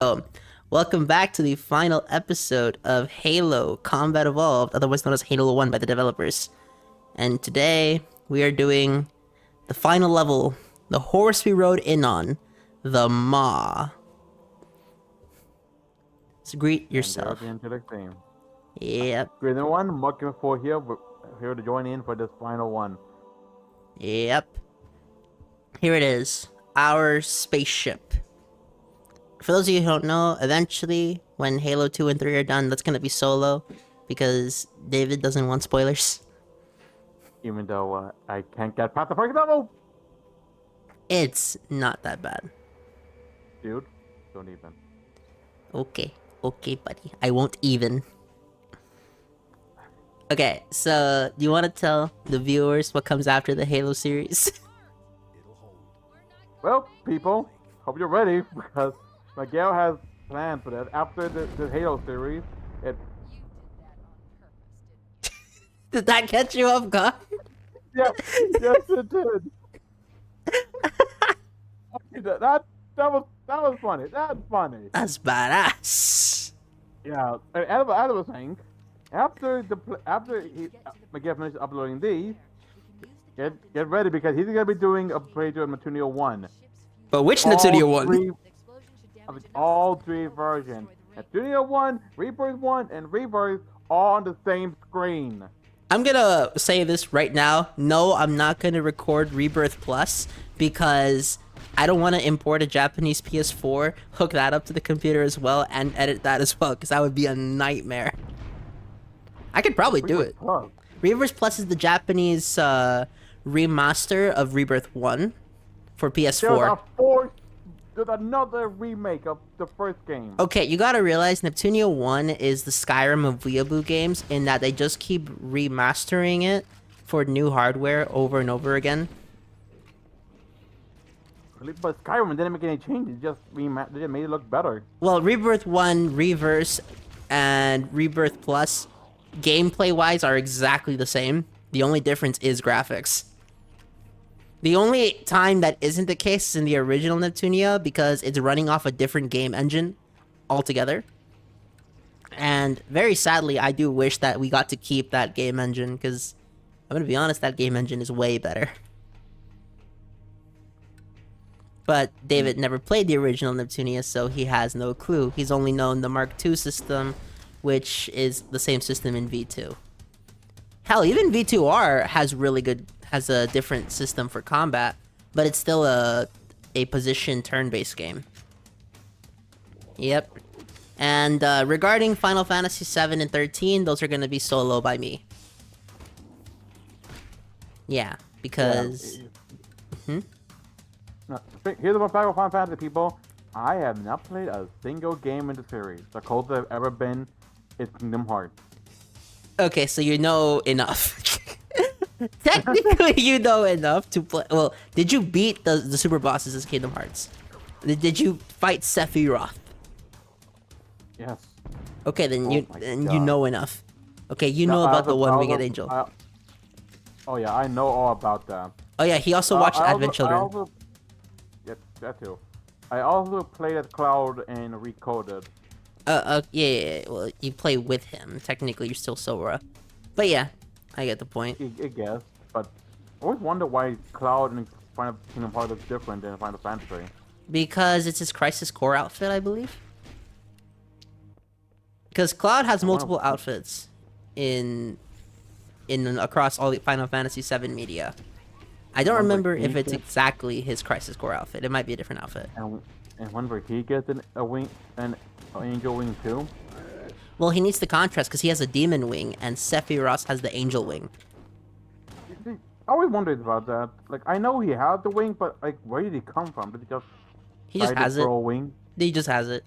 So, welcome back to the final episode of Halo Combat Evolved, otherwise known as Halo 1 by the developers. And today, we are doing the final level, the horse we rode in on, the Maw. So greet yourself. And into the theme. Yep, Great everyone, welcome for here. We're here to join in for this final one. yep. Here it is, our spaceship. For those of you who don't know, eventually, when Halo 2 and 3 are done, that's gonna be solo, because David doesn't want spoilers. Even though I can't get past the first level. It's not that bad. Dude, don't even. Okay, buddy. I won't even. Okay, so do you want to tell the viewers what comes after the Halo series? Well, people, hope you're ready because Miguel has plans for that. After the Halo series, it Did that catch you off guard? yes it did. that was funny. That's funny. That's badass. Yeah, and as I was saying, after Miguel finishes uploading these, get ready because he's gonna be doing a playthrough of Neptunia 1. But which Natsunia one? All three versions. Neptunia 1, Rebirth 1, and Rebirth all on the same screen. I'm gonna say this right now. No, I'm not gonna record Rebirth Plus because I don't want to import a Japanese PS4, hook that up to the computer as well, and edit that as well, because that would be a nightmare. I could probably do it. Plus. Rebirth Plus is the Japanese remaster of Rebirth 1 for PS4. There's another remake of the first game. Okay, you gotta realize Neptunia 1 is the Skyrim of Weeaboo games in that they just keep remastering it for new hardware over and over again. But Skyrim didn't make any changes, they just made it look better. Well, Rebirth 1, Reverse, and Rebirth Plus, gameplay-wise, are exactly the same. The only difference is graphics. The only time that isn't the case is in the original Neptunia because it's running off a different game engine altogether. And very sadly, I do wish that we got to keep that game engine because I'm going to be honest, that game engine is way better. But David never played the original Neptunia, so he has no clue. He's only known the Mark II system, which is the same system in V2. Hell, even V2R has a different system for combat, but it's still a position turn-based game. Yep. And regarding Final Fantasy 7 and 13, those are going to be solo by me. Yeah, because... Now, here's the fact about Final Fantasy, people. I have not played a single game in the series. The closest I've ever been is Kingdom Hearts. Okay, so you know enough. Technically, you know enough to play. Well, did you beat the super bosses as Kingdom Hearts? Did you fight Sephiroth? Yes. Okay, then you God. know enough. Okay, you know about the One-Winged Angel. Oh yeah, I know all about that. Oh yeah, he also watched Advent Children. Yeah, that too. I also played as Cloud and Recoded. Yeah. Well, you play with him. Technically, you're still Sora. But yeah, I get the point. I guess, but I always wonder why Cloud and Final Kingdom Hearts is different than Final Fantasy. Because it's his Crisis Core outfit, I believe. Because Cloud has multiple outfits in across all the Final Fantasy VII media. I don't remember if it's exactly his Crisis Core outfit. It might be a different outfit. And one where he gets an angel wing too. Well, he needs the contrast because he has a demon wing, and Sephiroth has the angel wing. I always wondered about that. Like, I know he had the wing, but like, where did he come from? Did he just has it. A wing? He just has it.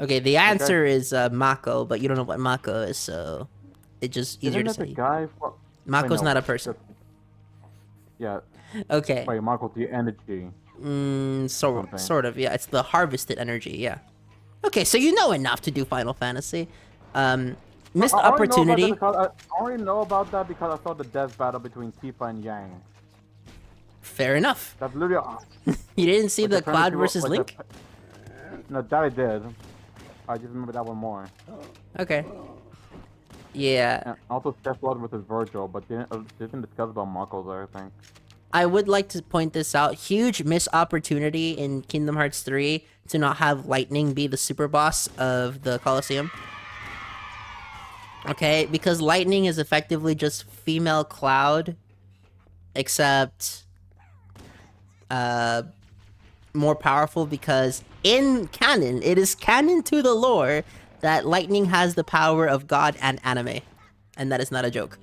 Okay, the answer is Mako, but you don't know what Mako is, so it's just easier to say. The guy for... Mako's not a person. Yeah. Okay. Wait, Mako's the energy. Sort of, yeah. It's the harvested energy, yeah. Okay, so you know enough to do Final Fantasy. Missed opportunity. I already know about that because I saw the death battle between Tifa and Yang. Fair enough. That's literally... You didn't see the Cloud versus Link? No, that I did. I just remember that one more. Okay. Yeah. And also Steph Blood versus Virgil, but didn't discuss about Muckles, I think. I would like to point this out. Huge missed opportunity in Kingdom Hearts 3 to not have Lightning be the super boss of the Colosseum. Okay, because Lightning is effectively just female Cloud, except more powerful because in canon, it is canon to the lore that Lightning has the power of God and anime. And that is not a joke.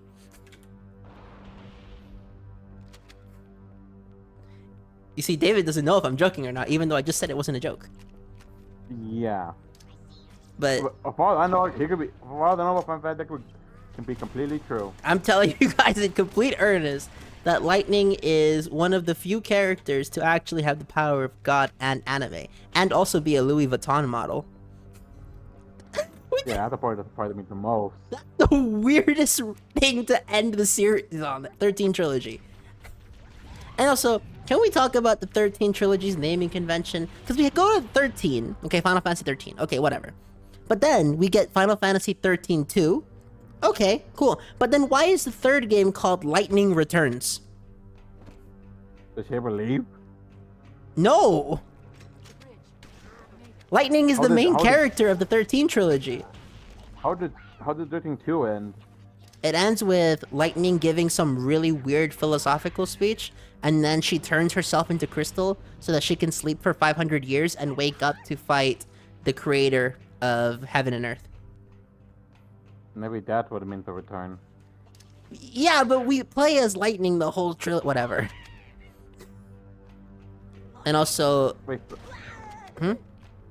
You see, David doesn't know if I'm joking or not, even though I just said it wasn't a joke. Yeah. But As far as I know, he could be. As far as I know, fun fact that can be completely true. I'm telling you guys in complete earnest that Lightning is one of the few characters to actually have the power of God and anime, and also be a Louis Vuitton model. Yeah, that's the part that surprised me the most. That's the weirdest thing to end the series on, the 13 trilogy. And also, can we talk about the 13 trilogy's naming convention? Because we go to 13, okay, Final Fantasy 13, okay, whatever. But then we get Final Fantasy 13 2. Okay, cool. But then why is the third game called Lightning Returns? Does she ever leave? No! Lightning is the main character of the 13 trilogy. How did 13-2 end? It ends with Lightning giving some really weird philosophical speech, and then she turns herself into Crystal so that she can sleep for 500 years and wake up to fight the creator of heaven and earth. Maybe that's what it means to return. Yeah, but we play as Lightning the whole whatever. And also... Wait.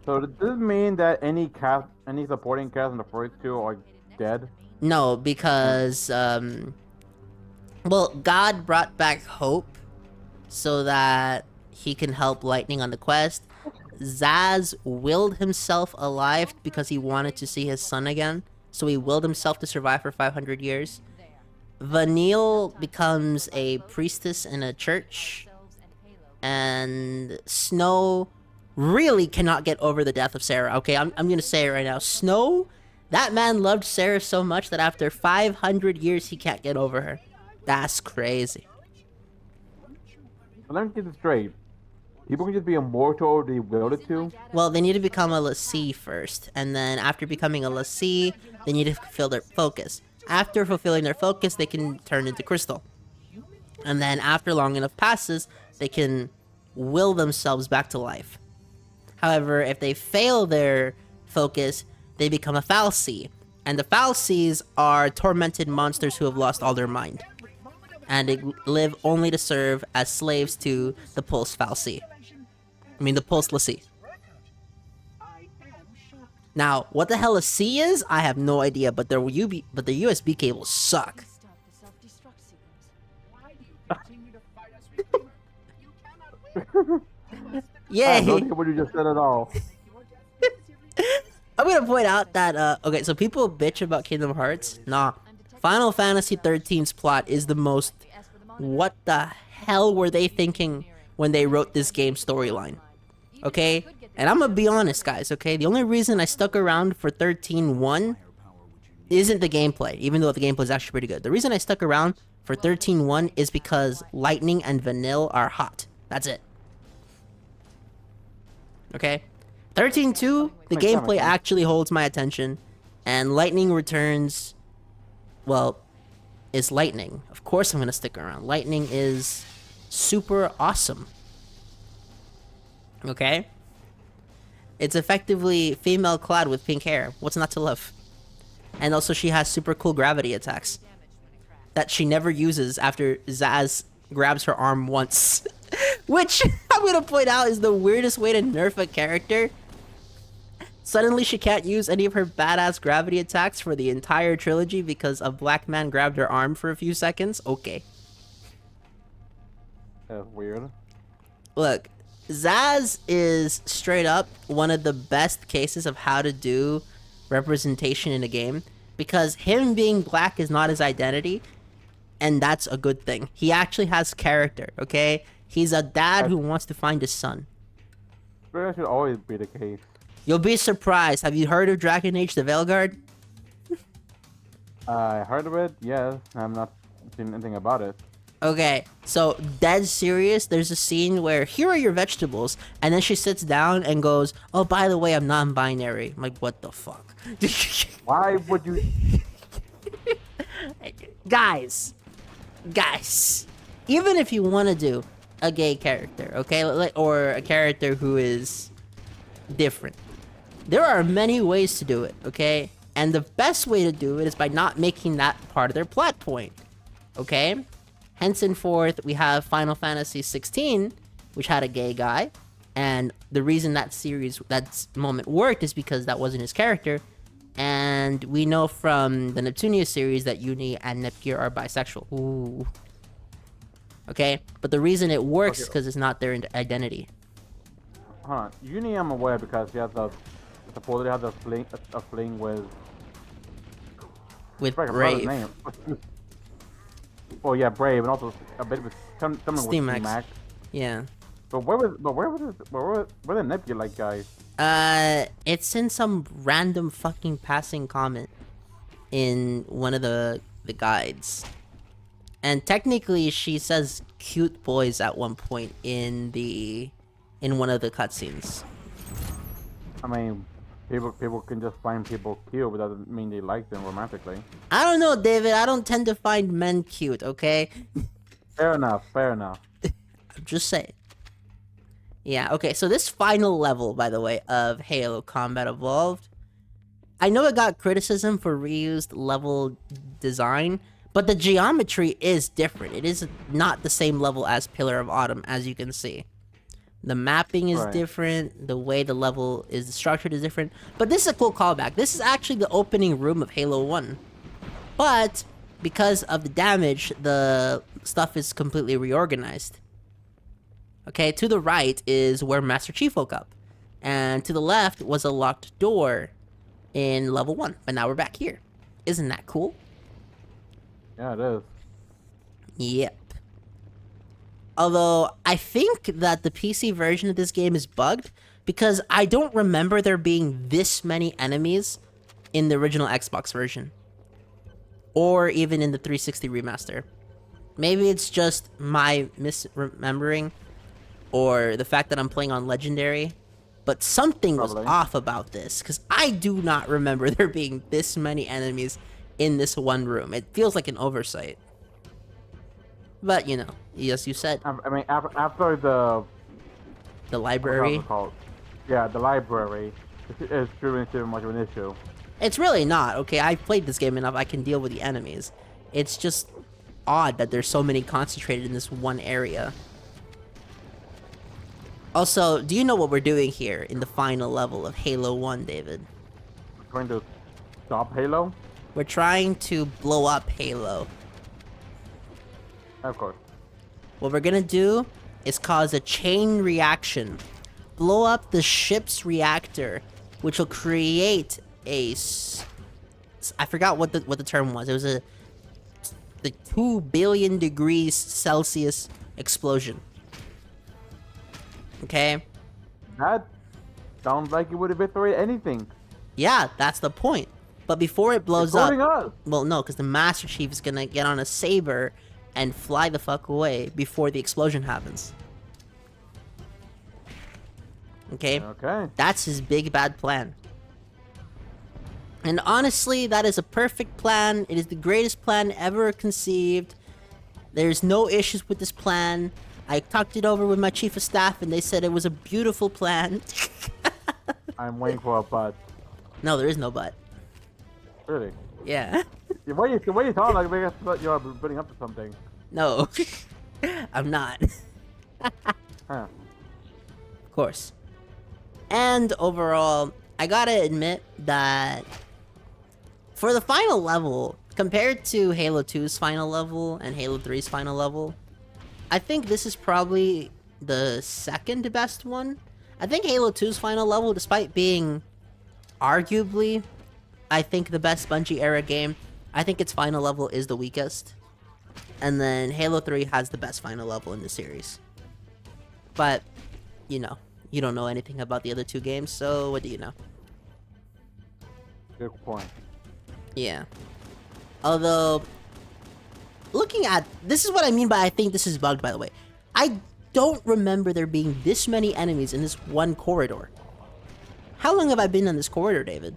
So does this mean that any supporting cast in the first two are dead? No, because, well, God brought back Hope so that he can help Lightning on the quest. Zaz willed himself alive because he wanted to see his son again, so he willed himself to survive for 500 years. Vanille becomes a priestess in a church, and Snow really cannot get over the death of Sarah. Okay, I'm gonna say it right now. Snow, that man loved Sarah so much that after 500 years he can't get over her. That's crazy. Let me get this straight. People can just be immortal if they willed it to? Well, they need to become a l'Cie first, and then after becoming a l'Cie, they need to fulfill their focus. After fulfilling their focus, they can turn into Crystal. And then after long enough passes, they can will themselves back to life. However, if they fail their focus, they become a fal'Cie. And the fal'Cies are tormented monsters who have lost all their mind. And they live only to serve as slaves to the Pulse fal'Cie. I mean, the Pulse l'Cie. Now, what the hell a C is, I have no idea, but the USB cables suck. Yay! I have no idea what you just said at all. I'm gonna point out that, okay, so people bitch about Kingdom Hearts. Nah. Final Fantasy XIII's plot is the most... What the hell were they thinking when they wrote this game storyline? Okay? And I'm gonna be honest, guys, okay? The only reason I stuck around for 13.1 isn't the gameplay, even though the gameplay is actually pretty good. The reason I stuck around for 13.1 is because Lightning and Vanille are hot. That's it. Okay? 13.2, the gameplay actually holds my attention, and Lightning Returns, well, is Lightning. Of course I'm gonna stick around. Lightning is super awesome. Okay? It's effectively female Cloud with pink hair. What's not to love? And also she has super cool gravity attacks that she never uses after Zaz grabs her arm once. Which, I'm gonna point out, is the weirdest way to nerf a character. Suddenly she can't use any of her badass gravity attacks for the entire trilogy because a black man grabbed her arm for a few seconds. Okay. That's weird. Look, Zaz is straight up one of the best cases of how to do representation in a game, because him being black is not his identity, and that's a good thing. He actually has character, okay? He's a dad who wants to find his son. that should always be the case. You'll be surprised. Have you heard of Dragon Age: The Veilguard? I heard of it, yes. I'm not seen anything about it. Okay, so dead serious, there's a scene where here are your vegetables, and then she sits down and goes, oh, by the way, I'm non-binary. I'm like, what the fuck? Why would you? Guys, even if you want to do a gay character, okay, or a character who is different, there are many ways to do it, okay? And the best way to do it is by not making that part of their plot point, okay? Henceforth, we have Final Fantasy 16, which had a gay guy, and the reason that moment worked is because that wasn't his character, and we know from the Neptunia series that Uni and Nepgear are bisexual. Ooh. Okay, but the reason it works is because it's not their identity. Hold on, Uni I'm aware because he has supposedly has a fling with With I forgot his Brave. name. Oh yeah, Brave, and also a bit with something with Steamax. Steamax. Yeah. But where were the Nebula like guys? It's in some random fucking passing comment in one of the guides. And technically she says cute boys at one point in one of the cutscenes. I mean, people can just find people cute, but that doesn't mean they like them romantically. I don't know, David. I don't tend to find men cute, okay? Fair enough. I'm just saying. Yeah, okay, so this final level, by the way, of Halo Combat Evolved, I know it got criticism for reused level design, but the geometry is different. It is not the same level as Pillar of Autumn, as you can see. The mapping is different, the way the level is structured is different, but this is a cool callback. This is actually the opening room of Halo 1. But, because of the damage, the stuff is completely reorganized. Okay, to the right is where Master Chief woke up. And to the left was a locked door in level 1, but now we're back here. Isn't that cool? Yeah, it is. Yep. Although, I think that the PC version of this game is bugged, because I don't remember there being this many enemies in the original Xbox version. Or even in the 360 remaster. Maybe it's just my misremembering, or the fact that I'm playing on Legendary, but something was off about this, because I do not remember there being this many enemies in this one room. It feels like an oversight. But, you know, as you said. I mean, after the library. Yeah, the library. It's really too much of an issue. It's really not. Okay, I've played this game enough. I can deal with the enemies. It's just odd that there's so many concentrated in this one area. Also, do you know what we're doing here in the final level of Halo 1, David? We're trying to stop Halo? We're trying to blow up Halo. Of course. What we're gonna do is cause a chain reaction. Blow up the ship's reactor, which will create I forgot what the term was. It was the 2 billion degrees Celsius explosion. Okay? That sounds like it would eviscerate anything. Yeah, that's the point. But before it blows Including up... us. Well, no, because the Master Chief is gonna get on a saber and fly the fuck away before the explosion happens. Okay? Okay. That's his big bad plan. And honestly, that is a perfect plan. It is the greatest plan ever conceived. There's no issues with this plan. I talked it over with my chief of staff and they said it was a beautiful plan. I'm waiting for a but. No, there is no but. Really? Yeah. The way you talk, like I thought you were building up to something. No. I'm not. Huh. Of course. And overall, I gotta admit that for the final level, compared to Halo 2's final level and Halo 3's final level, I think this is probably the second best one. I think Halo 2's final level, despite being arguably, I think, the best Bungie era game, I think its final level is the weakest. And then Halo 3 has the best final level in the series. But, you know, You don't know anything about the other two games, so what do you know? Good point. Yeah. Although, looking at... This is what I mean by I think this is bugged, by the way. I don't remember there being this many enemies in this one corridor. How long have I been in this corridor, David?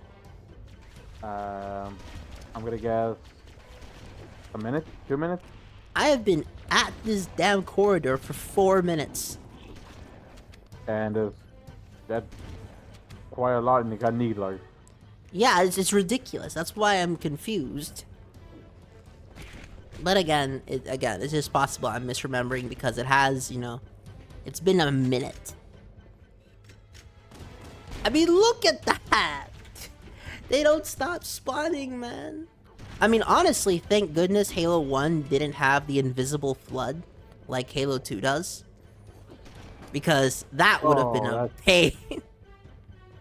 I'm gonna guess a minute, 2 minutes. I have been at this damn corridor for 4 minutes. And that's quite a lot, and it got need life. Yeah, it's ridiculous. That's why I'm confused. But again, it's just possible I'm misremembering because it has, you know, it's been a minute. I mean, look at that! They don't stop spawning, man. I mean, honestly, thank goodness Halo 1 didn't have the invisible flood like Halo 2 does. Because that would have been a pain.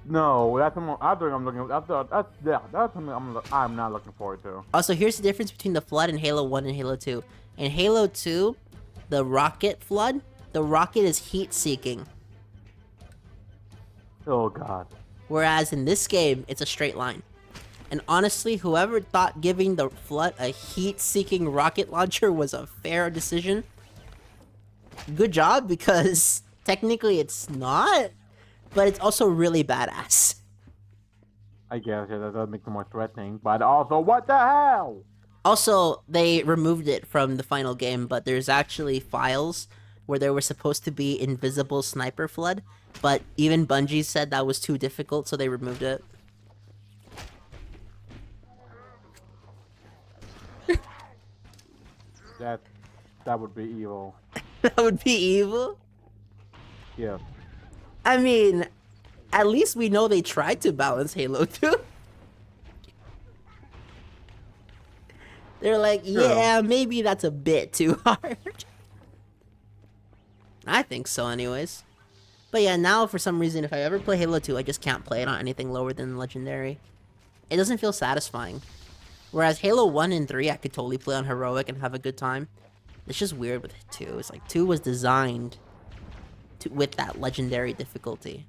No, that's something I'm looking. That's something I'm not looking forward to. Also, here's the difference between the flood in Halo 1 and Halo 2. In Halo 2, the rocket flood, the rocket is heat-seeking. Oh god. Whereas in this game, it's a straight line. And honestly, whoever thought giving the flood a heat-seeking rocket launcher was a fair decision, good job, because technically it's not, but it's also really badass. I guess, yeah, that does make it more threatening, but also, what the hell? Also, they removed it from the final game, but there's actually files where there was supposed to be invisible sniper flood, but even Bungie said that was too difficult, so they removed it. That would be evil. That would be evil? Yeah. I mean, at least we know they tried to balance Halo 2. They're like, yeah, maybe that's a bit too hard. I think so anyways. But yeah, now for some reason, if I ever play Halo 2, I just can't play it on anything lower than Legendary. It doesn't feel satisfying. Whereas Halo 1 and 3, I could totally play on Heroic and have a good time. It's just weird with 2. It's like 2 was designed with that Legendary difficulty.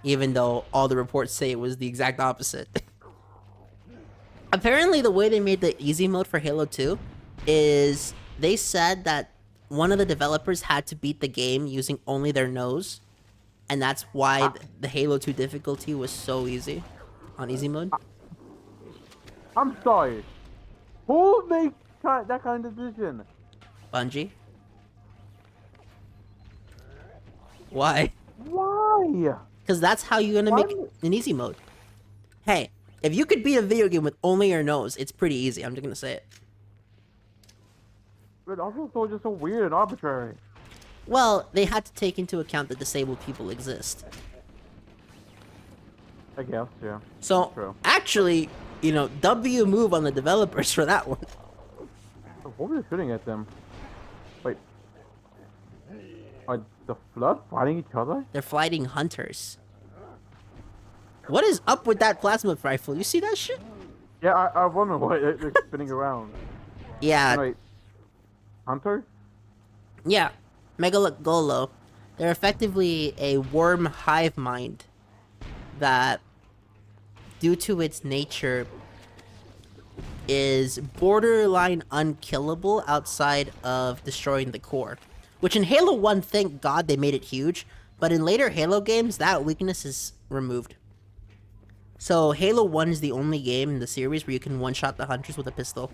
Even though all the reports say it was the exact opposite. Apparently, the way they made the easy mode for Halo 2 is they said that one of the developers had to beat the game using only their nose. And that's why the Halo 2 difficulty was so easy on easy mode. I'm sorry. Who makes that kind of decision? Bungie? Why? Why? Because that's how you're gonna make an easy mode. Hey, if you could beat a video game with only your nose, it's pretty easy. I'm just gonna say it. But also so just so weird and arbitrary. Well, they had to take into account that disabled people exist. I guess, yeah. So, True. actually, you know, W move on the developers for that one. What were they shooting at them? Wait. Are the Flood fighting each other? They're fighting hunters. What is up with that plasma rifle? You see that shit? Yeah, I wonder why they're spinning around. Yeah. Wait. Hunter? Yeah. Megalogolo. They're effectively a worm hive mind that, due to its nature, is borderline unkillable outside of destroying the core. Which in Halo 1, thank God they made it huge, but in later Halo games, that weakness is removed. So Halo 1 is the only game in the series where you can one-shot the hunters with a pistol.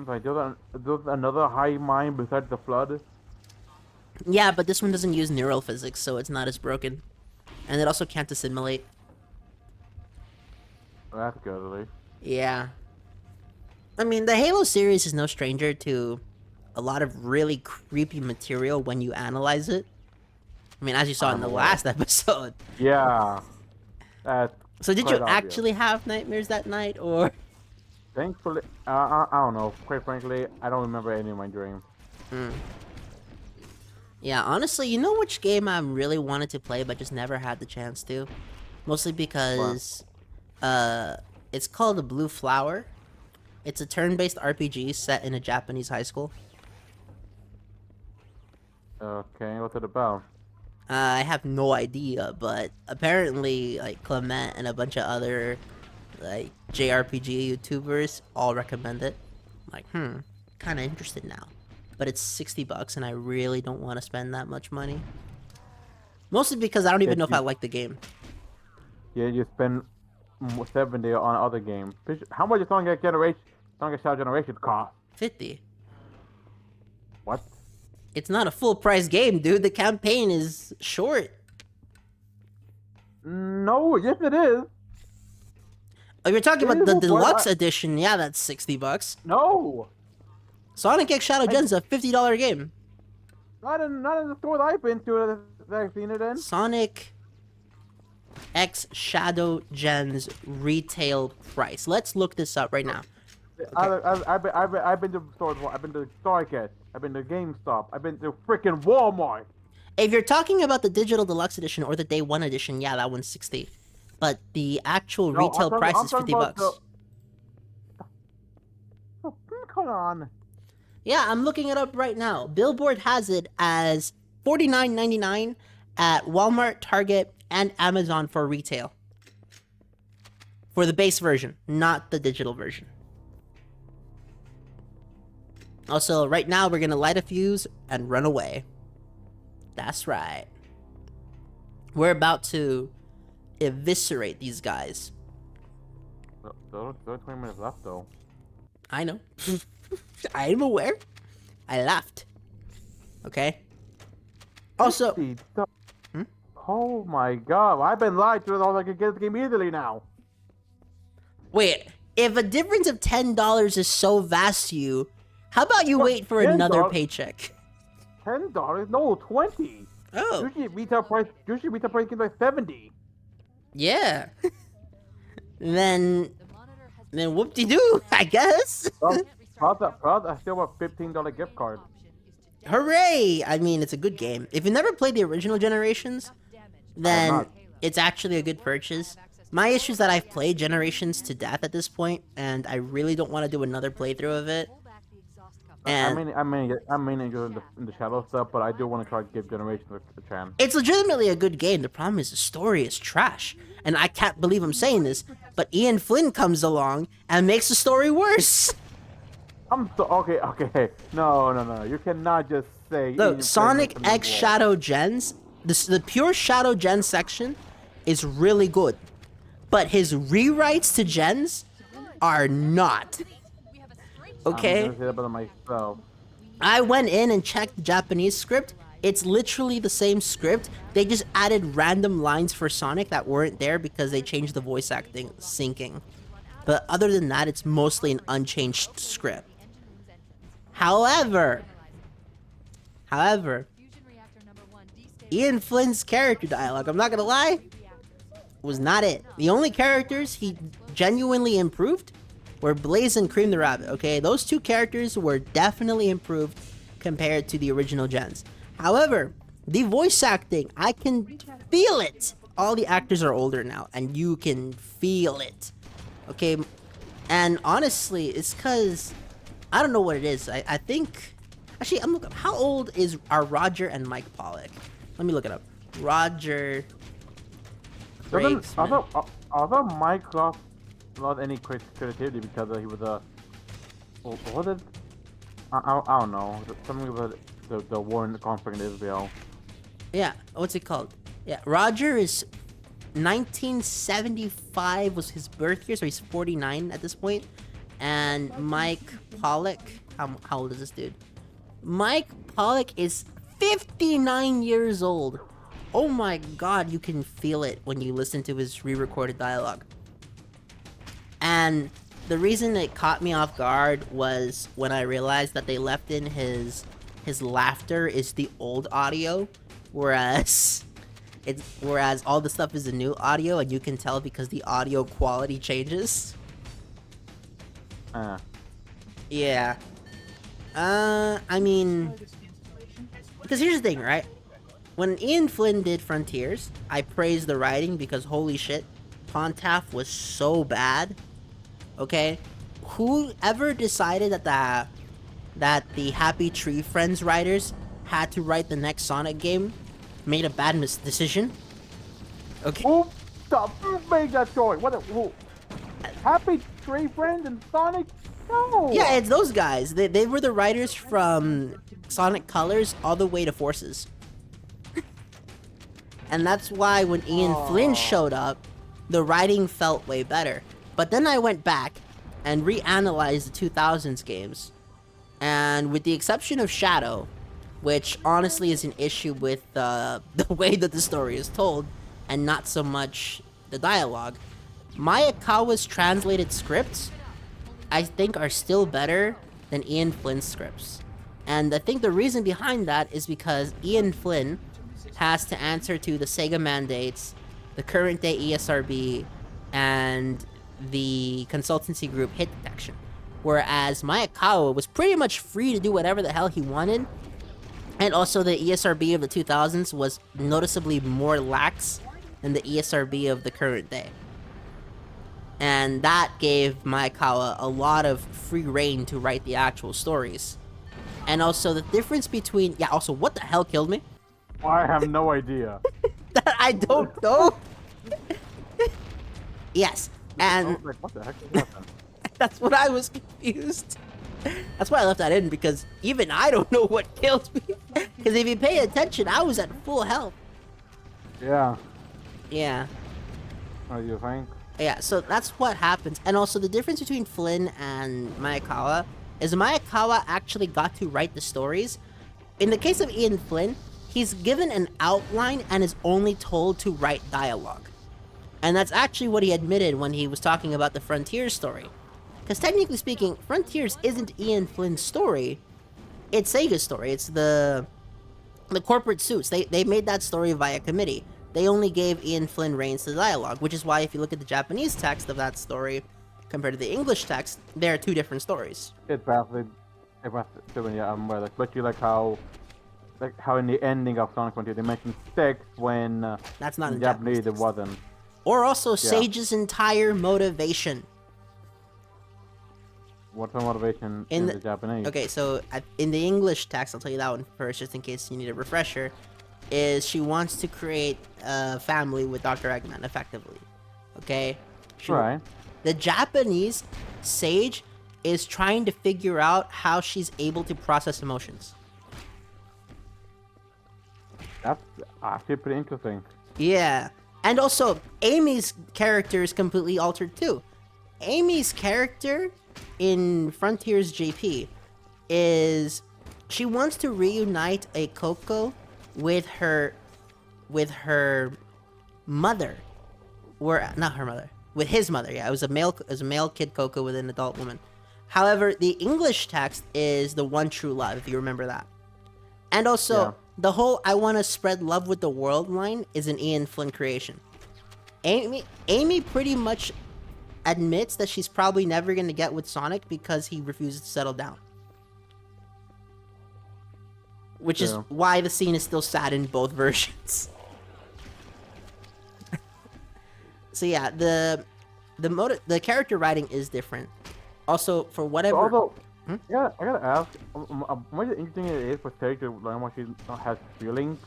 Like, there's another hive mind besides the Flood? Yeah, but this one doesn't use neural physics, so it's not as broken. And it also can't assimilate. Well, that's good, at least. Yeah. I mean, the Halo series is no stranger to a lot of really creepy material when you analyze it. I mean, as you saw in the last episode. Yeah. That's So did quite you obvious. actually have nightmares that night, or? Thankfully, I don't know. Quite frankly, I don't remember any of my dreams. Yeah, honestly, you know which game I really wanted to play but just never had the chance to? Mostly because, it's called The Blue Flower. It's a turn-based RPG set in a Japanese high school. Okay, what's it about? I have no idea, but apparently, like Clement and a bunch of other like JRPG YouTubers all recommend it. I'm like, kind of interested now, but it's $60, and I really don't want to spend that much money. Mostly because I don't even know if I like the game. Yeah, you spend 70 on other games. How much is Sonic Generation? Sonic Shadow Generation cost? 50. What? It's not a full price game, dude. The campaign is short. No, yes it is. If you're talking about the What? deluxe edition, yeah, that's $60. No, Sonic X Shadow Gen's a $50 game. not in the store that I've been to that I've seen it in. Sonic X Shadow Gen's retail price. Let's look this up right now. I've been to stores. I've been to Stargate. I've been to GameStop. I've been to freaking Walmart. If you're talking about the digital deluxe edition or the day one edition, yeah, that one's 60. But the actual retail price is $50. Come on. Yeah, I'm looking it up right now. Billboard has it as $49.99 at Walmart, Target, and Amazon for retail. For the base version, not the digital version. Also, right now we're gonna light a fuse and run away. That's right. We're about to eviscerate these guys. There's 20 minutes left though. I know. I'm aware. I laughed. Okay? Also... Oh my god, I've been lied to. I can get the game easily now. Wait, if a difference of $10 is so vast to you, how about you wait for another paycheck? $10? No, 20. Oh. Usually retail price is like 70. Yeah. then whoop-de-doo, I guess. Well, I still have a $15 gift card. Hooray! I mean, it's a good game. If you never played the original Generations, then it's actually a good purchase. My issue is that I've played Generations to death at this point, and I really don't want to do another playthrough of it. And I mean, in the Shadow stuff, but I do want to try to give Generations a chance. it's legitimately a good game. The problem is the story is trash. And I can't believe I'm saying this, but Ian Flynn comes along and makes the story worse. Okay. No. You cannot just say. Look, Sonic X Shadow Gens, the pure Shadow Gen section is really good. But his rewrites to Gens are not. Okay? I'm gonna say that about myself. I went in and checked the Japanese script. It's literally the same script. They just added random lines for Sonic that weren't there because they changed the voice acting syncing. But other than that, it's mostly an unchanged script. However, Ian Flynn's character dialogue, I'm not gonna lie, was not it. The only characters he genuinely improved were Blaze and Cream the Rabbit, okay? Those two characters were definitely improved compared to the original gens. However, the voice acting, I can feel it. All the actors are older now, and you can feel it, okay? And honestly, it's because, I don't know what it is. I think, actually, I'm looking, how old are Roger and Mike Pollock? Let me look it up. Roger... Although Mike lost not any creativity because he was a what was it? I don't know, something about the war and the conflict in Israel. Yeah, what's it called? Yeah, Roger is 1975 was his birth year, so he's 49 at this point. And Mike Pollock, how old is this dude? Mike Pollock is 59 years old. Oh my god, you can feel it when you listen to his re-recorded dialogue. And the reason it caught me off guard was when I realized that they left in his laughter is the old audio, whereas all the stuff is the new audio, and you can tell because the audio quality changes. Yeah. I mean, because here's the thing, right? When Ian Flynn did Frontiers, I praised the writing because holy shit, Pontaff was so bad. Okay? Whoever decided that the Happy Tree Friends writers had to write the next Sonic game made a bad decision. Okay. Who made that choice? Who? Happy Tree Friends and Sonic? No. Yeah, it's those guys. They were the writers from Sonic Colors all the way to Forces. And that's why when Ian Flynn showed up, the writing felt way better. But then I went back and reanalyzed the 2000s games. And with the exception of Shadow, which honestly is an issue with the way that the story is told, and not so much the dialogue, Maekawa's translated scripts, I think, are still better than Ian Flynn's scripts. And I think the reason behind that is because Ian Flynn has to answer to the Sega mandates, the current day ESRB, and the consultancy group Hit Detection. Whereas Maekawa was pretty much free to do whatever the hell he wanted. And also the ESRB of the 2000s was noticeably more lax than the ESRB of the current day. And that gave Maekawa a lot of free reign to write the actual stories. And also the difference between... Yeah, also, what the hell killed me? I have no idea. That I don't know. Yes, and... I was like, what the heck is happening? That's what I was confused. That's why I left that in, because even I don't know what killed me. Because if you pay attention, I was at full health. Yeah. Yeah. What do you think? Yeah, so that's what happens. And also the difference between Flynn and Maekawa is Maekawa actually got to write the stories. In the case of Ian Flynn, he's given an outline and is only told to write dialogue. And that's actually what he admitted when he was talking about the Frontiers story. Because technically speaking, Frontiers isn't Ian Flynn's story, it's Sega's story. It's the corporate suits. They made that story via committee. They only gave Ian Flynn reins to the dialogue, which is why if you look at the Japanese text of that story compared to the English text, there are two different stories. It's vastly different, yeah. Well, especially like how in the ending of Sonic Frontier they mentioned sex when That's not in Japanese it wasn't. Or also Sage's entire motivation. What's the motivation in the Japanese? Okay, so in the English text, I'll tell you that one first, just in case you need a refresher, is she wants to create a family with Dr. Eggman, effectively. Okay? Right. The Japanese Sage is trying to figure out how she's able to process emotions. That's actually pretty interesting. Yeah. And also, Amy's character is completely altered too. Amy's character in Frontiers JP is she wants to reunite a Coco with her mother, or not her mother, with his mother. Yeah, it was a male kid Coco with an adult woman. However, the English text is the one true love, if you remember that. And also, the whole "I want to spread love with the world" line is an Ian Flynn creation. Amy pretty much admits that she's probably never going to get with Sonic because he refuses to settle down. Which is why the scene is still sad in both versions. So yeah, the character writing is different. Also, for whatever... Although, yeah, I gotta ask, what interesting it is for Sage to learn what she has feelings.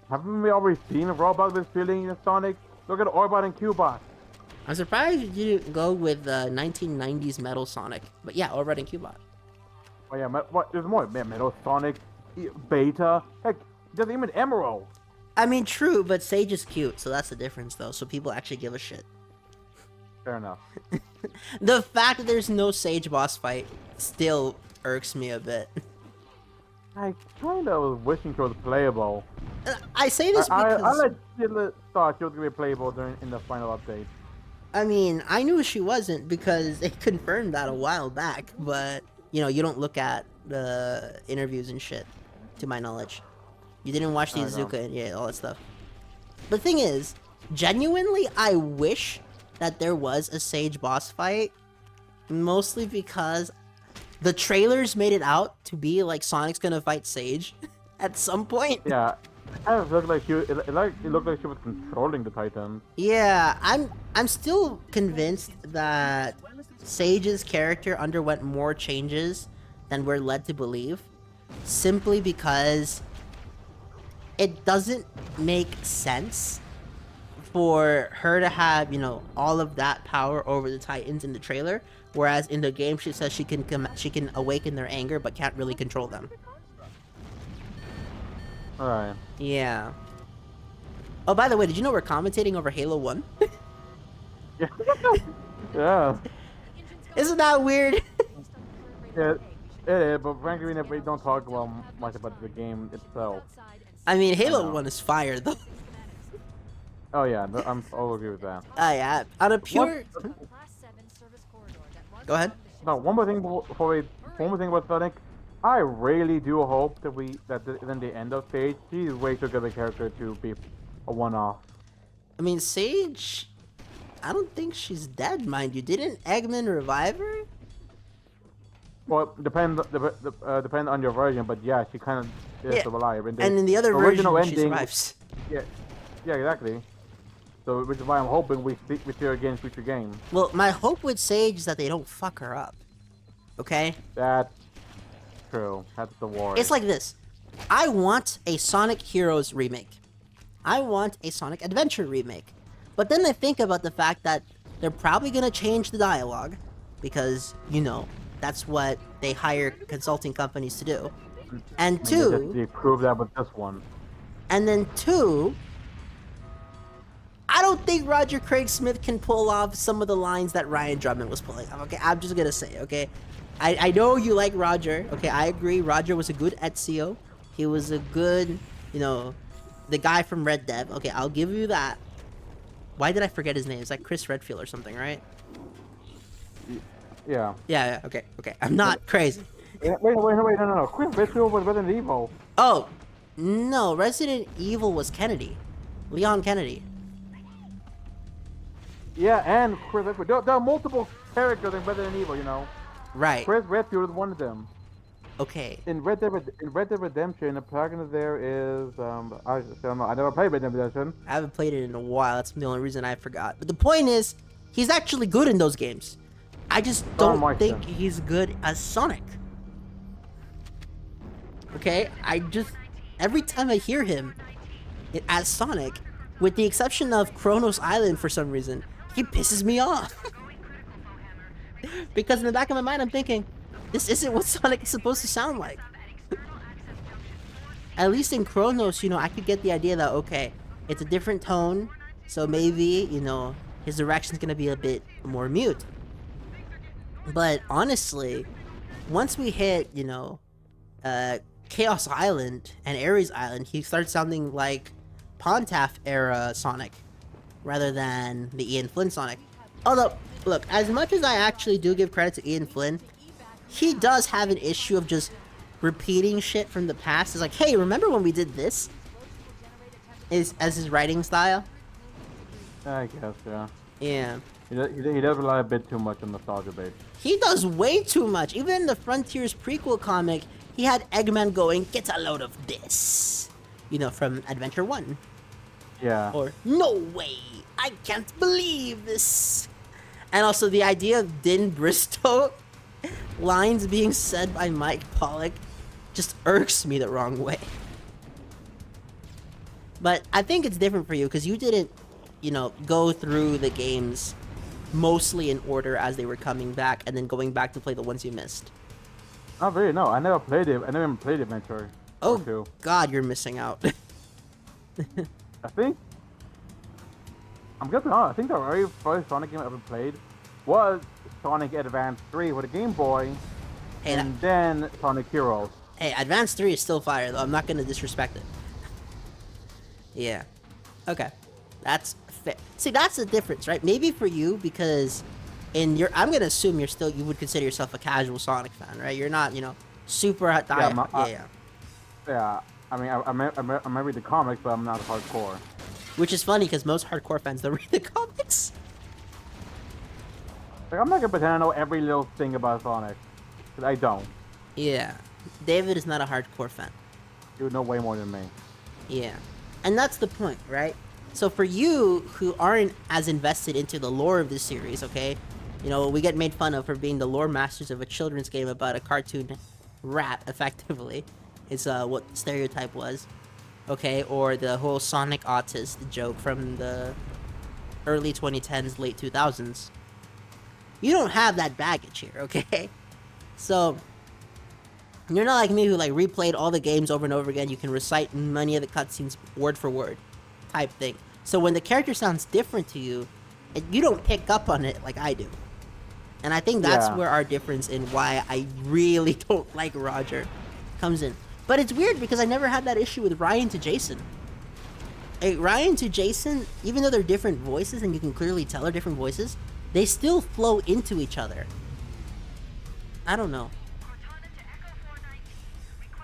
Haven't we already seen a robot with feelings in Sonic? Look at Orbot and Cubot. I'm surprised you didn't go with 1990s Metal Sonic. But yeah, Orbot and Cubot. Oh yeah, there's more. Metal Sonic, Beta, heck, there's even Emerald. I mean, true, but Sage is cute, so that's the difference though. So people actually give a shit. Fair enough. The fact that there's no Sage boss fight still irks me a bit. I kind of was wishing she was playable. I say this because... I thought she was going to be playable in the final update. I mean, I knew she wasn't because they confirmed that a while back, but, you know, you don't look at the interviews and shit, to my knowledge. You didn't watch the Izuka and yeah, all that stuff. The thing is, genuinely, I wish that there was a Sage boss fight, mostly because the trailers made it out to be like Sonic's gonna fight Sage at some point. Yeah, it kind of looked like it looked like she was controlling the Titan. Yeah, I'm still convinced that Sage's character underwent more changes than we're led to believe. simply because it doesn't make sense for her to have, you know, all of that power over the Titans in the trailer, whereas in the game she says she can awaken their anger but can't really control them. Alright. Yeah. Oh, by the way, did you know we're commentating over Halo 1? Yeah. Yeah. Isn't that weird? Yeah, it is, but frankly, we don't talk about much about the game itself. I mean, Halo know. 1 is fire, though. Oh yeah, I'll agree with that. Yeah. On a pure... Go ahead. No, one more thing one more thing about Sonic. I really do hope that in the end of stage, she's way too good a character to be a one-off. I mean, Sage... I don't think she's dead, mind you. Didn't Eggman revive her? Well, depend on your version, but yeah, she kind of is alive. And in the other version, she survives. Yeah, exactly. So, which is why I'm hoping we see her again in future games. Well, my hope with Sage is that they don't fuck her up. Okay? That's true. That's the worry. It's like this. I want a Sonic Heroes remake. I want a Sonic Adventure remake. But then I think about the fact that they're probably gonna change the dialogue because, you know, that's what they hire consulting companies to do. And two... They proved that with this one. And then two... I don't think Roger Craig Smith can pull off some of the lines that Ryan Drummond was pulling off, okay? I'm just gonna say, okay? I know you like Roger, okay? I agree, Roger was a good Ezio. He was a good, you know, the guy from Red Dead. Okay, I'll give you that. Why did I forget his name? It's like Chris Redfield or something, right? Yeah. Yeah, okay. I'm not crazy. Wait, no. Chris Redfield was Resident Evil. Oh, no, Resident Evil was Kennedy. Leon Kennedy. Yeah, and Chris Redfield. There are multiple characters in Resident Evil, you know. Right. Chris Redfield is one of them. Okay. In Red Dead Redemption, the protagonist there is I don't know. I never played Red Dead Redemption. I haven't played it in a while. That's the only reason I forgot. But the point is, he's actually good in those games. I just don't think he's good as Sonic. Okay? Every time I hear him as Sonic, with the exception of Kronos Island for some reason, he pisses me off. Because in the back of my mind, I'm thinking, this isn't what Sonic is supposed to sound like. At least in Kronos, you know, I could get the idea that, okay, it's a different tone, so maybe, you know, his direction's gonna be a bit more mute. But honestly, once we hit, you know, Chaos Island and Ares Island, he starts sounding like Pontaff era Sonic, rather than the Ian Flynn Sonic. Although, look, as much as I actually do give credit to Ian Flynn, he does have an issue of just repeating shit from the past. It's like, hey, remember when we did this? As his writing style. I guess, yeah. Yeah. He does rely a bit too much on nostalgia base. He does way too much. Even in the Frontiers prequel comic, he had Eggman going, "Get a load of this," you know, from Adventure 1. Yeah. Or, "No way, I can't believe this." And also the idea of Din Bristow lines being said by Mike Pollock just irks me the wrong way. But I think it's different for you because you didn't, you know, go through the games mostly in order as they were coming back and then going back to play the ones you missed. Not really, no. I never played it. I never even played Adventure. Oh, God, you're missing out. I think... I'm gonna be honest, I think the very first Sonic game I ever played was Sonic Advance 3 with a Game Boy, Hey, and then Sonic Heroes. Hey, Advance 3 is still fire, though. I'm not gonna disrespect it. Yeah. Okay. That's fair. See, that's the difference, right? Maybe for you, because in your... I'm gonna assume you would consider yourself a casual Sonic fan, right? You're not, you know, super... Yeah, I mean, I read the comics, but I'm not hardcore. Which is funny, because most hardcore fans don't read the comics. Like, I'm not gonna pretend I know every little thing about Sonic. Because I don't. Yeah. David is not a hardcore fan. You would know way more than me. Yeah. And that's the point, right? So for you, who aren't as invested into the lore of this series, okay? You know, we get made fun of for being the lore masters of a children's game about a cartoon rat, effectively, is what the stereotype was. Okay, or the whole Sonic autist joke from the early 2010s, late 2000s. You don't have that baggage here, okay? So, you're not like me who like replayed all the games over and over again. You can recite many of the cutscenes word for word, type thing. So when the character sounds different to you, you don't pick up on it like I do. And I think that's Yeah. where our difference in why I really don't like Roger comes in. But it's weird because I never had that issue with Ryan to Jason. Like, Ryan to Jason, even though they're different voices and you can clearly tell they're different voices, they still flow into each other. I don't know.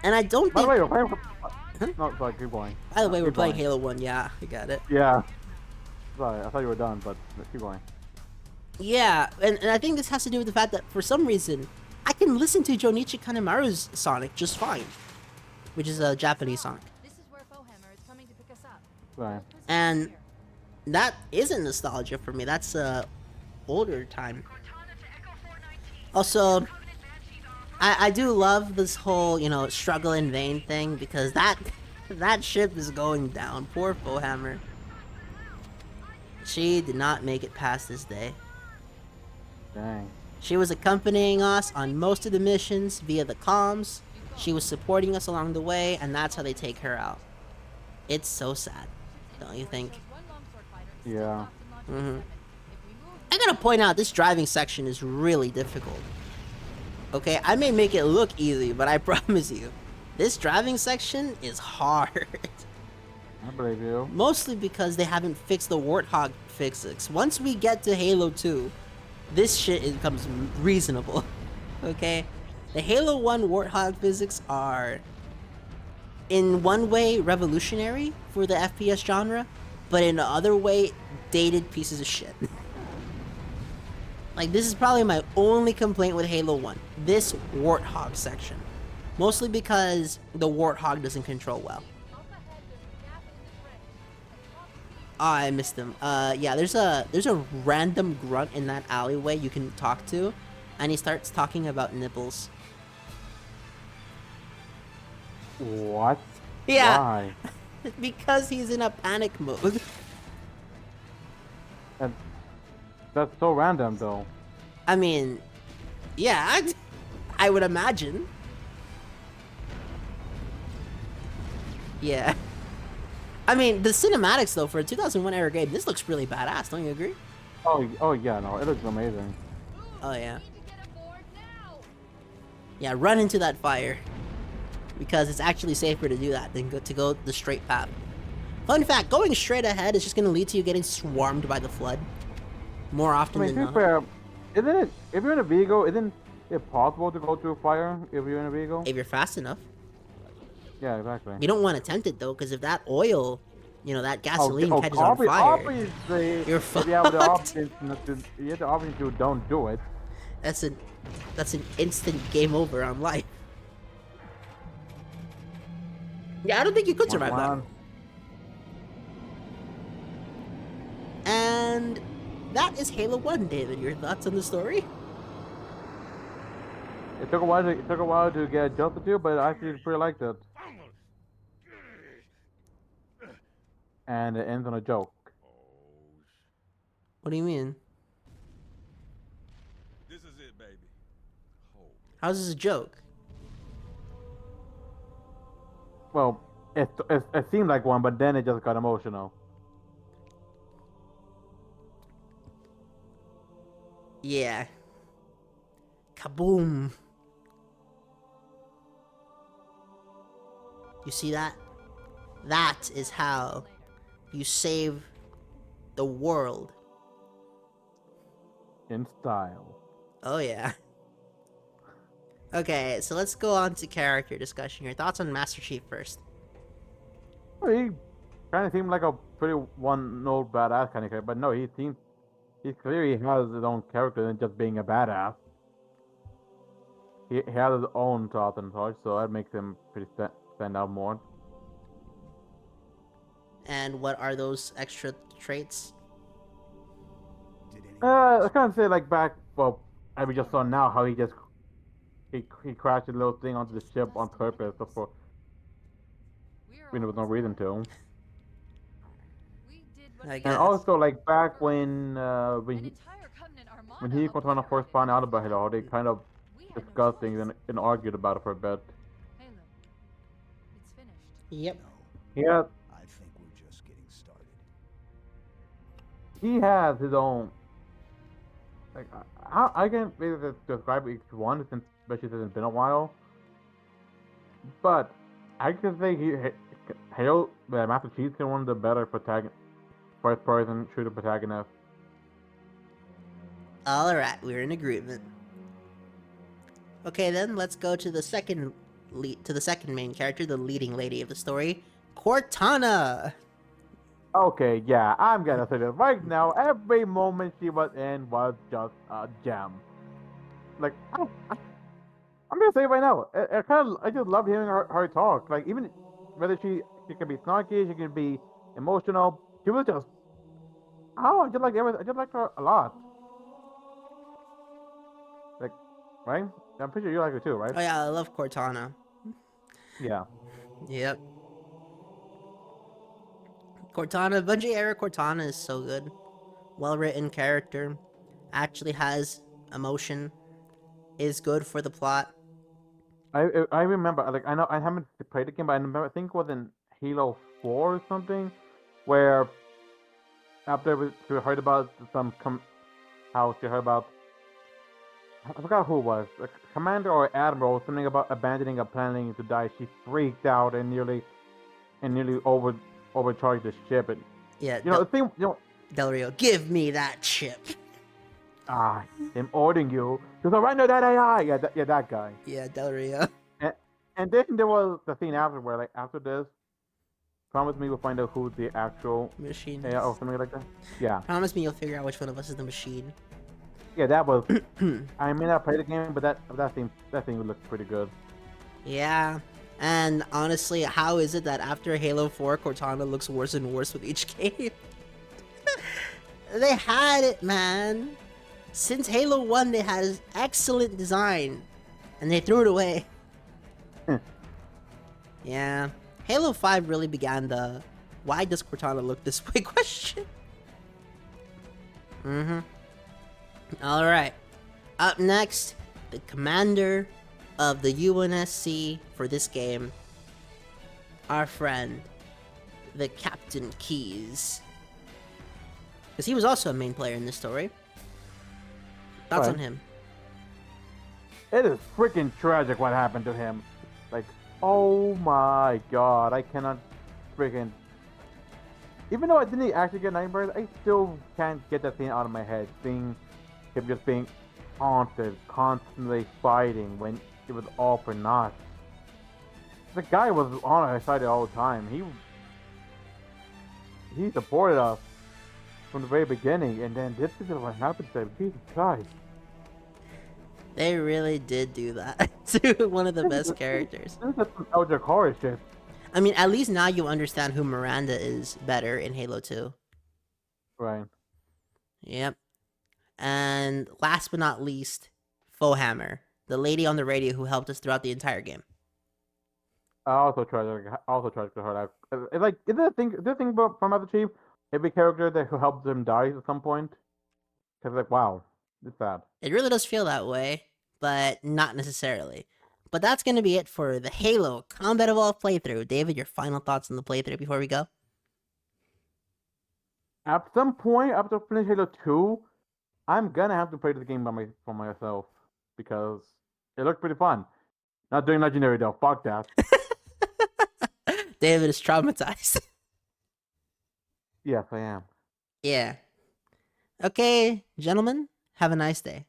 And I don't By the think... way, we're playing. No, sorry, keep going. By the way, we're Keep playing going. Halo 1, yeah, I got it. Yeah. Sorry, I thought you were done, but keep going. Yeah, and I think this has to do with the fact that for some reason, I can listen to Jonichi Kanemaru's Sonic just fine, which is a Japanese Sonic. This is where Bowhammer is coming to pick us up. Sorry. And that isn't nostalgia for me, that's older time. Also, I do love this whole, you know, struggle in vain thing, because that ship is going down. Poor Bowhammer. She did not make it past this day. Dang. She was accompanying us on most of the missions via the comms. She was supporting us along the way, and that's how they take her out. It's so sad, don't you think? Yeah. I gotta point out, this driving section is really difficult. Okay, I may make it look easy, but I promise you, this driving section is hard. I believe you. Mostly because they haven't fixed the Warthog physics. Once we get to Halo 2, this shit becomes reasonable. Okay? The Halo 1 Warthog physics are, in one way, revolutionary for the FPS genre, but in the other way, dated pieces of shit. Like, this is probably my only complaint with Halo 1. This Warthog section. Mostly because the Warthog doesn't control well. Oh, I missed him. Yeah, there's a random grunt in that alleyway you can talk to, and he starts talking about nipples. What? Yeah. Why? Because he's in a panic mode. And that's so random, though. I mean, yeah, I would imagine. Yeah. I mean, the cinematics, though, for a 2001 era game, this looks really badass, don't you agree? Oh yeah, no, it looks amazing. Oh, yeah. Yeah, run into that fire. Because it's actually safer to do that than to go the straight path. Fun fact, going straight ahead is just going to lead to you getting swarmed by the flood. More I often mean, than to be not. fair, isn't it, if you're in a vehicle, isn't it possible to go through fire if you're in a vehicle? If you're fast enough. Yeah, exactly. You don't want to tempt it, though, because if that oil, you know, that gasoline catches on obvi- fire, Obviously, you're if you have the fucked. option to, you have the option to don't do it. that's an instant game over on life. Yeah, I don't think you could survive that. Wow. And that is Halo 1, David. Your thoughts on the story? It took a while to get adjusted to, but I actually pretty liked it. And it ends on a joke. What do you mean? This is it, baby. Hold me. How's this a joke? Well, it seemed like one, but then it just got emotional. Yeah. Kaboom. You see that? That is how you save the world. In style. Oh yeah. Okay, so let's go on to character discussion. Your thoughts on Master Chief first. Well, he kind of seemed like a pretty one-note badass kind of character, but no, he clearly has his own character than just being a badass. He has his own thoughts and such, so that makes him pretty stand out more. And what are those extra traits? I kind of say like back, well, I we just saw now how he just he crashed a little thing onto the ship on purpose, so for We're there was no reason to. We did what I we And guess. also, like back An when entire Covenant armada he and of Cortana first Terror found out invaded about Halo, they kind of We had no discussed things choice. and argued about it for a bit. Halo. It's finished. Yep. Yeah, I think we're just getting started. he has his own. Like I can't really describe each one since especially since it's been a while. But I can say Halo Master Chief's been one of the better first person shooter protagonists. All right, we're in agreement. Okay, then let's go to the second main character, the leading lady of the story, Cortana. Okay, yeah, I'm gonna say this right now. Every moment she was in was just a gem. Like I'm gonna say it right now. I just love hearing her talk. Like even whether she can be snarky, she can be emotional. She was just I just like everything. I just like her a lot. Like, right? I'm pretty sure you like her too, right? Oh yeah, I love Cortana. Yeah. Yep. Cortana, Bungie era Cortana is so good. Well written character. Actually has emotion. Is good for the plot. I remember like I know I haven't played the game, but I remember I think it was in Halo 4 or something, where after we heard about how she heard about I forgot who it was, a commander or admiral, something about abandoning a planning to die. She freaked out and nearly overcharged the ship. And Yeah, the thing, Del Rio, give me that chip. him ordering you to surrender that AI. Yeah, that guy. Yeah, Del Rio. And then there was the scene after where, like, after this, promise me we'll find out who's the actual Machine. AI or something like that. Yeah, Promise me you'll figure out which one of us is the machine. yeah, that was. I may not play the game, but that thing looked pretty good. Yeah. And honestly, how is it that after Halo 4, Cortana looks worse and worse with each game? They had it, man. Since Halo 1, they had excellent design. And they threw it away. Yeah. Halo 5 really began the why does Cortana look this way question. Alright. Up next, the commander of the UNSC for this game. Our friend, the Captain Keyes. Because he was also a main player in this story. Thoughts on Right. him? It is freaking tragic what happened to him. Like, oh my god, I cannot freaking. Even though I didn't actually get nightmares, I still can't get that thing out of my head. Seeing him just being haunted, constantly fighting when it was all for naught. The guy was on our side all the time. He supported us from the very beginning, and then this is what happened to him. Jesus Christ. They really did do that to one of the best characters. This is some Eldritch horror shit. I mean, at least now you understand who Miranda is better in Halo 2. Right. Yep. And last but not least, Fohammer, the lady on the radio who helped us throughout the entire game. I also tried to hurt out. It's like, is there a thing about from Master Chief? Every character that who helps him dies at some point? Because, like, wow, it's sad. It really does feel that way, but not necessarily. But that's going to be it for the Halo Combat Evolved playthrough. David, your final thoughts on the playthrough before we go? At some point, after finish Halo 2, I'm gonna have to play the game for myself. Because it looked pretty fun. Not doing Legendary, though. Fuck that. David is traumatized. Yes, I am. Yeah. Okay, gentlemen, have a nice day.